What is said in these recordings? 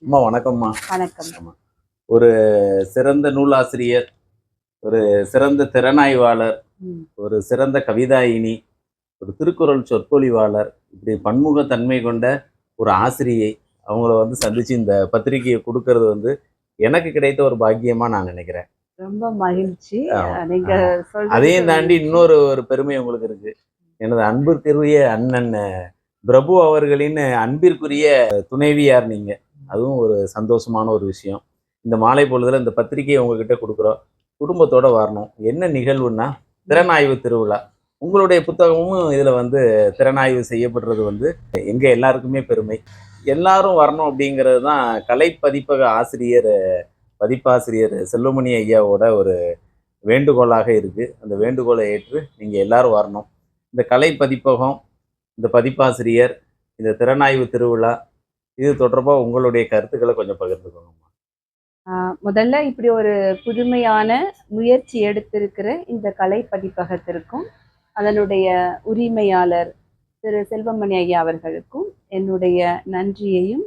அம்மா வணக்கம்மா. வணக்கம். ஆமா. ஒரு சிறந்த நூலாசிரியர், ஒரு சிறந்த திறனாய்வாளர், ம். ஒரு சிறந்த கவிதாயினி, ஒரு திருக்குறள் சொற்பொழிவாளர், இப்படி பன்முகத்தன்மை கொண்ட ஒரு ஆசிரியை, அவங்கள சந்திச்சு இந்த பத்திரிகையை குடுக்கறது எனக்கு கிடைத்த ஒரு பாக்கியமா நான் நினைக்கிறேன். ரொம்ப மகிழ்ச்சி. ஆமா. நீங்க சொல்றதுக்கு அதையும் தாண்டி இன்னொரு ஒரு பெருமை உங்களுக்கு இருக்கு. எனது அன்பிற்குரிய அண்ணன் பிரபு அவர்களின் அன்பிற்குரிய துணைவியார் நீங்க. அதுவும் ஒரு சந்தோஷமான ஒரு விஷயம். இந்த மாலை பொழுதுல இந்த பத்திரிகையை உங்ககிட்ட குடுக்குறோம். குடும்பத்தோட வரணும். என்ன நிகழ்வுன்னா, திறனாய்வு திருவிழா. உங்களுடைய புத்தகமும் இதுல திறனாய்வு செய்யப்படுறது எங்க எல்லாருக்குமே பெருமை. எல்லாரும் வரணும் அப்படிங்கிறது தான் கலை பதிப்பக ஆசிரியர், பதிப்பாசிரியர் செல்வமணி ஐயாவோட ஒரு வேண்டுகோளாக இருக்கு. அந்த வேண்டுகோளை ஏற்று நீங்க எல்லாரும் வரணும். இந்த கலை பதிப்பகம், இந்த பதிப்பாசிரியர், இந்த திறனாய்வு திருவிழா, இது தொடர்பா உங்களுடைய கருத்துக்களை கொஞ்சம் பகிர்ந்துக்கோங்கம்மா. ஆ முதல்ல இப்படி ஒரு புதுமையான முயற்சி எடுத்திருக்கிற இந்த கலை பதிப்பகத்திற்கும், அதனுடைய உரிமையாளர் திரு செல்வமணி ஐயா அவர்களுக்கும் என்னுடைய நன்றியையும்,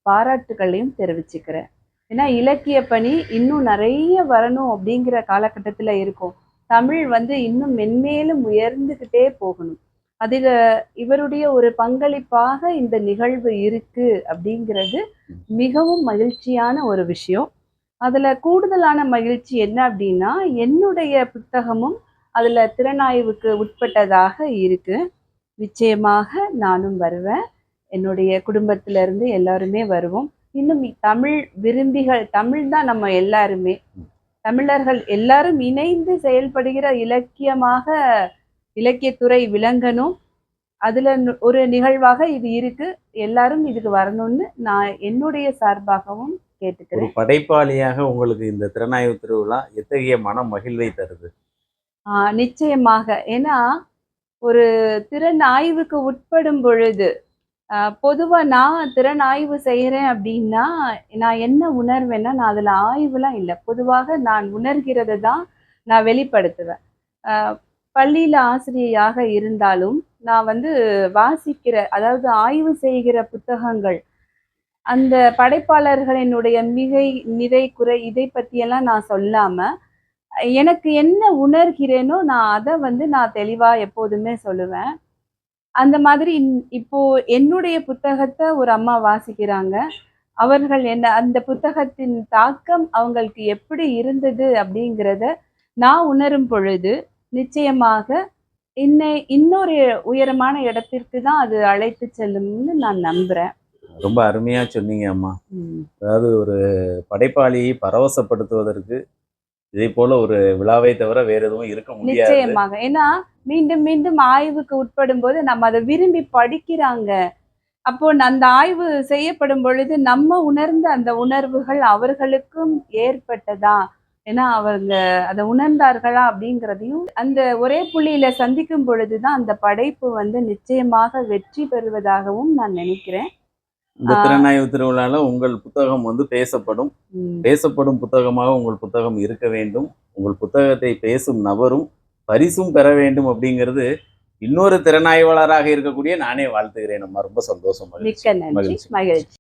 பாராட்டுக்களையும் தெரிவிச்சுக்கிறேன். ஏன்னா, இலக்கிய பணி இன்னும் நிறைய வரணும் அப்படிங்கிற காலகட்டத்துல இருக்கோம். தமிழ் இன்னும் மென்மேலும் உயர்ந்துகிட்டே போகணும். அதில இவருடைய ஒரு பங்களிப்பாக இந்த நிகழ்வு இருக்கு அப்படிங்கிறது மிகவும் மகிழ்ச்சியான ஒரு விஷயம். அதுல கூடுதலான மகிழ்ச்சி என்ன அப்படின்னா, என்னுடைய புத்தகமும் அதுல திறனாய்வுக்கு உட்பட்டதாக இருக்கு. நிச்சயமாக நானும் வருவேன். என்னுடைய குடும்பத்தில இருந்து எல்லாருமே வருவோம். இன்னும் தமிழ் விரும்பிகள், தமிழ் தான் நம்ம எல்லாருமே. தமிழர்கள் எல்லாரும் இணைந்து செயல்படுகிற இலக்கியமாக இலக்கியத்துறை விளங்கணும். அதுல ஒரு நிகழ்வாக இது இருக்கு. எல்லாரும் இதுக்கு வரணும்னு நான் என்னுடைய சார்பாகவும் ஒரு கேட்டுக்கிறேன். படைப்பாளியாக உங்களுக்கு இந்த திறனாய்வு திருவிழா எத்தகைய மன மகிழ்வை தருது? நிச்சயமாக. ஏன்னா, ஒரு திறன் ஆய்வுக்கு உட்படும் பொழுது, பொதுவா நான் திறன் ஆய்வு செய்றேன் அப்படின்னா, நான் என்ன உணர்வேன்னா, நான் அதுல ஆய்வுலாம் இல்ல. பொதுவாக நான் உணர்கிறத தான் நான் வெளிப்படுத்துவேன். அ பள்ளியில ஆசிரியையாக இருந்தாலும், நான் வாசிக்கிற, அதாவது ஆய்வு செய்கிற புத்தகங்கள், அந்த படைப்பாளர்களினுடைய மிகை, நிறை, குறை இதை பத்தியெல்லாம் நான் சொல்லாம, எனக்கு என்ன உணர்கிறேனோ நான் அத நான் தெளிவா எப்போதுமே சொல்லுவேன். அந்த மாதிரி இப்போ என்னுடைய புத்தகத்த ஒரு அம்மா வாசிக்கிறாங்க. அவர்கள் என்ன அந்த புத்தகத்தின் தாக்கம் அவங்களுக்கு எப்படி இருந்தது அப்படிங்கிறத நான் உணரும் பொழுது, நிச்சயமாக என்னை இன்னொரு உயரமான இடத்திற்கு தான் அது அழைத்து செல்லும்னு நான் நம்புறேன். ரொம்ப அருமையா சொன்னீங்க அம்மா. ம். அதாவது ஒரு படைப்பாளியை பரவசப்படுத்துவதற்கு இதை போல ஒரு விழாவை தவிர வேற எதுவும் இருக்க முடியாது. நிச்சயமாக. ஏன்னா, மீண்டும் மீண்டும் ஆய்வுக்கு உட்படும்போது நம்ம அத விரும்பி படிக்கிறாங்க. அப்போ அந்த ஆய்வு செய்யப்படும் பொழுது நம்ம உணர்ந்த அந்த உணர்வுகள் அவர்களுக்கும் ஏற்பட்டதா? ஏன்னா அவங்க அத உணர்ந்தார்களா? அப்படிங்கிறதையும் அந்த ஒரே புள்ளியில சந்திக்கும் பொழுது தான் அந்த படைப்பு நிச்சயமாக வெற்றி பெறுவதாகவும் நான் நினைக்கிறேன். இந்த ஆ. திறனாய்வு திருவிழால உங்கள் புத்தகம் பேசப்படும். ம். பேசப்படும் புத்தகமாக உங்கள் புத்தகம் இருக்க வேண்டும். உங்கள் புத்தகத்தை பேசும் நபரும் பரிசும் பெற வேண்டும் அப்படிங்கிறது இன்னொரு திறனாய்வாளராக இருக்கக்கூடிய நானே வாழ்த்துகிறேன் அம்மா. ரொம்ப சந்தோஷம். மகிழ்ச்சி. மிக்க நன்றி. மகிழ்ச்சி. மகிழ்ச்சி.